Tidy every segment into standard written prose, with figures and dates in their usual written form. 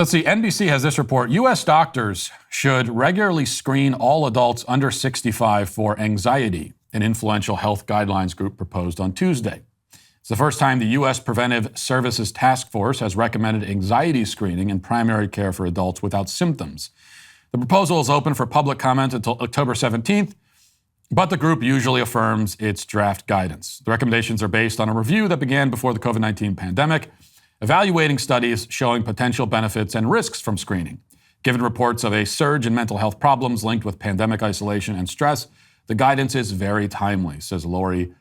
Let's see, NBC has this report. U.S. doctors should regularly screen all adults under 65 for anxiety, an influential health guidelines group proposed on Tuesday. It's the first time the U.S. Preventive Services Task Force has recommended anxiety screening in primary care for adults without symptoms. The proposal is open for public comment until October 17th, but the group usually affirms its draft guidance. The recommendations are based on a review that began before the COVID-19 pandemic, evaluating studies showing potential benefits and risks from screening. Given reports of a surge in mental health problems linked with pandemic isolation and stress, the guidance is very timely, says Lori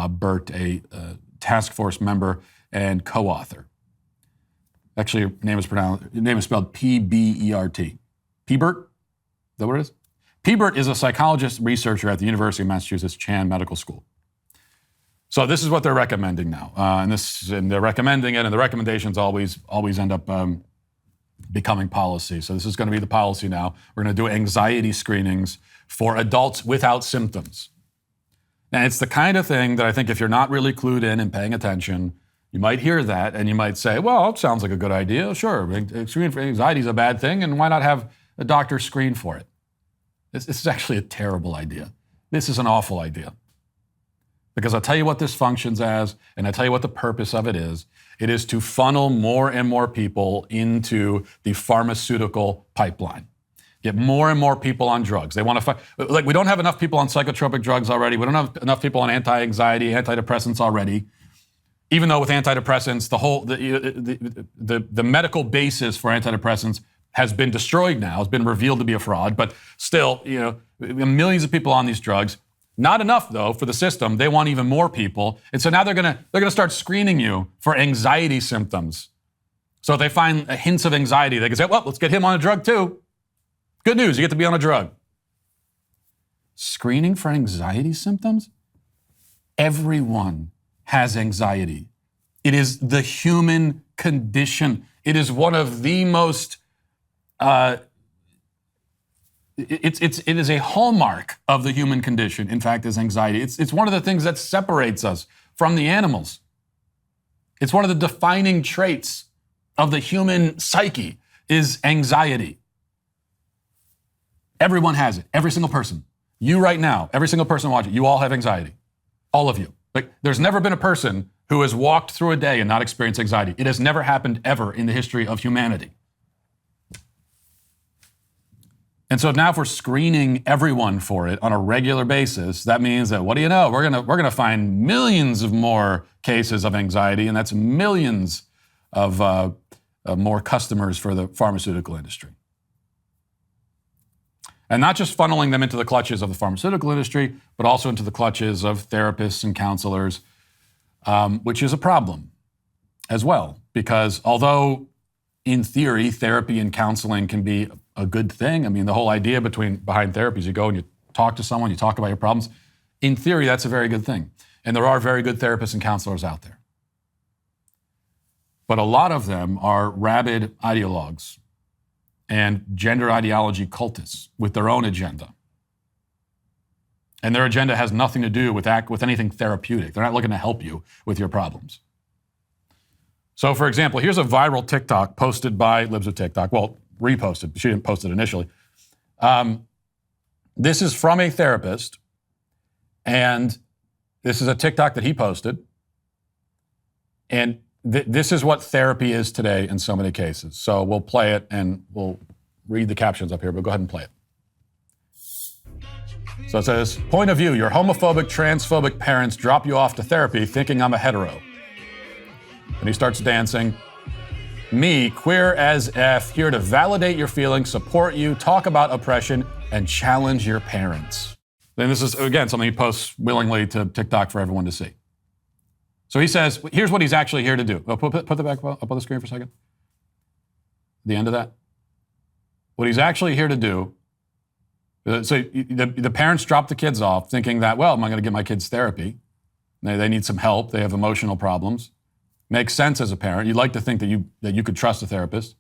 Burt, a task force member and co-author. Actually, her name is spelled P-B-E-R-T. P-Burt? Is that what it is? P-Burt is a psychologist researcher at the University of Massachusetts Chan Medical School. So this is what they're recommending now, and they're recommending it, and the recommendations always end up becoming policy. So this is going to be the policy now. We're going to do anxiety screenings for adults without symptoms. And it's the kind of thing that I think if you're not really clued in and paying attention, you might hear that and you might say, well, it sounds like a good idea. Sure, screening for anxiety is a bad thing, and why not have a doctor screen for it? This is actually a terrible idea. This is an awful idea. Because I'll tell you what this functions as, and I'll tell you what the purpose of it is. It is to funnel more and more people into the pharmaceutical pipeline. Get more and more people on drugs. They want to we don't have enough people on psychotropic drugs already. We don't have enough people on anti-anxiety, antidepressants already. Even though with antidepressants, the medical basis for antidepressants has been destroyed now, has been revealed to be a fraud. But still, millions of people on these drugs. Not enough, though, for the system. They want even more people. And so now they're gonna start screening you for anxiety symptoms. So if they find hints of anxiety, they can say, well, let's get him on a drug too. Good news, you get to be on a drug. Screening for anxiety symptoms? Everyone has anxiety. It is the human condition. It is one of the most it is a hallmark of the human condition, in fact, is anxiety. It's one of the things that separates us from the animals. It's one of the defining traits of the human psyche is anxiety. Everyone has it, every single person. You right now, every single person watching, you all have anxiety. All of you. Like, there's never been a person who has walked through a day and not experienced anxiety. It has never happened ever in the history of humanity. And so now if we're screening everyone for it on a regular basis, that means that, what do you know? We're gonna find millions of more cases of anxiety, and that's millions of more customers for the pharmaceutical industry. And not just funneling them into the clutches of the pharmaceutical industry, but also into the clutches of therapists and counselors, which is a problem as well. Because although in theory, therapy and counseling can be a good thing. I mean, the whole idea behind therapy is you go and you talk to someone, you talk about your problems. In theory, that's a very good thing. And there are very good therapists and counselors out there. But a lot of them are rabid ideologues and gender ideology cultists with their own agenda. And their agenda has nothing to do with anything therapeutic. They're not looking to help you with your problems. So, for example, here's a viral TikTok posted by Libs of TikTok. Well, reposted. She didn't post it initially. This is from a therapist, and this is a TikTok that he posted. And this is what therapy is today in so many cases. So we'll play it, and we'll read the captions up here, but go ahead and play it. So it says, point of view, your homophobic, transphobic parents drop you off to therapy thinking I'm a hetero. And he starts dancing. Me, queer as F, here to validate your feelings, support you, talk about oppression, and challenge your parents. Then this is, again, something he posts willingly to TikTok for everyone to see. So he says, here's what he's actually here to do. Put that back up on the screen for a second. The end of that. What he's actually here to do, so the parents drop the kids off thinking that, well, am I going to get my kids therapy? They need some help. They have emotional problems. Makes sense as a parent. You'd like to think that you could trust a therapist.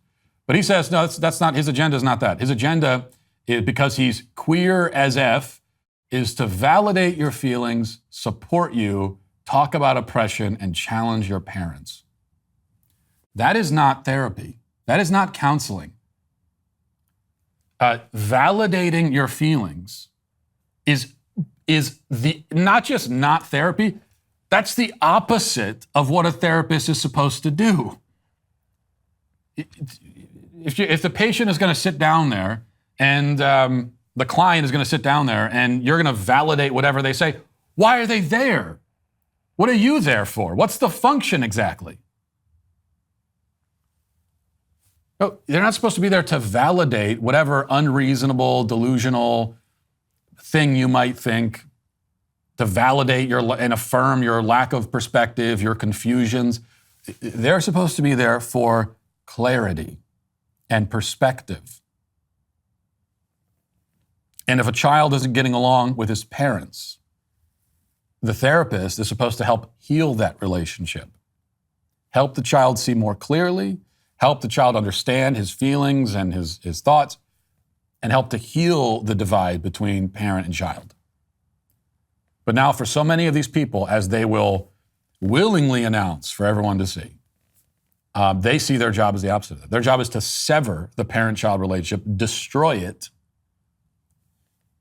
But he says, no, that's not, his agenda is not that. His agenda is, because he's queer as F, is to validate your feelings, support you, talk about oppression, and challenge your parents. That is not therapy. That is not counseling. Validating your feelings is the not just not therapy, that's the opposite of what a therapist is supposed to do. If the patient is going to sit down there and the client is going to sit down there and you're going to validate whatever they say, why are they there? What are you there for? What's the function exactly? Oh, they're not supposed to be there to validate whatever unreasonable, delusional thing you might think, to validate and affirm your lack of perspective, your confusions. They're supposed to be there for clarity and perspective. And if a child isn't getting along with his parents, the therapist is supposed to help heal that relationship, help the child see more clearly, help the child understand his feelings and his thoughts, and help to heal the divide between parent and child. But now for so many of these people, as they will willingly announce for everyone to see, they see their job as the opposite of that. Their job is to sever the parent-child relationship, destroy it,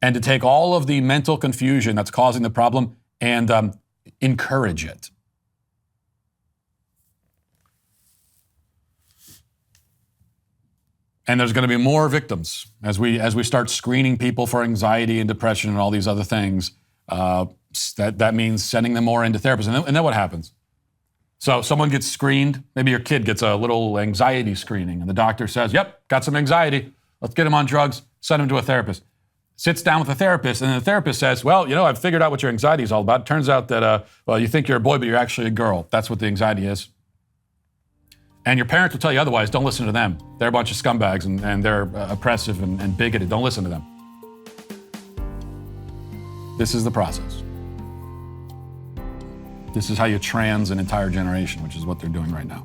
and to take all of the mental confusion that's causing the problem and encourage it. And there's going to be more victims as we start screening people for anxiety and depression and all these other things. That means sending them more into therapists. And then what happens? So someone gets screened. Maybe your kid gets a little anxiety screening, and the doctor says, "Yep, got some anxiety. Let's get him on drugs. Send him to a therapist." Sits down with a therapist, and the therapist says, "Well, I've figured out what your anxiety is all about. It turns out that, you think you're a boy, but you're actually a girl. That's what the anxiety is." And your parents will tell you otherwise. Don't listen to them. They're a bunch of scumbags, and they're oppressive and bigoted. Don't listen to them. This is the process. This is how you trans an entire generation, which is what they're doing right now.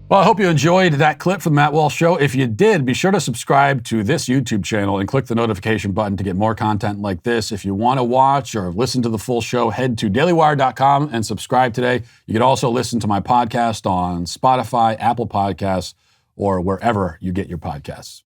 Well, I hope you enjoyed that clip from the Matt Walsh Show. If you did, be sure to subscribe to this YouTube channel and click the notification button to get more content like this. If you want to watch or listen to the full show, head to dailywire.com and subscribe today. You can also listen to my podcast on Spotify, Apple Podcasts, or wherever you get your podcasts.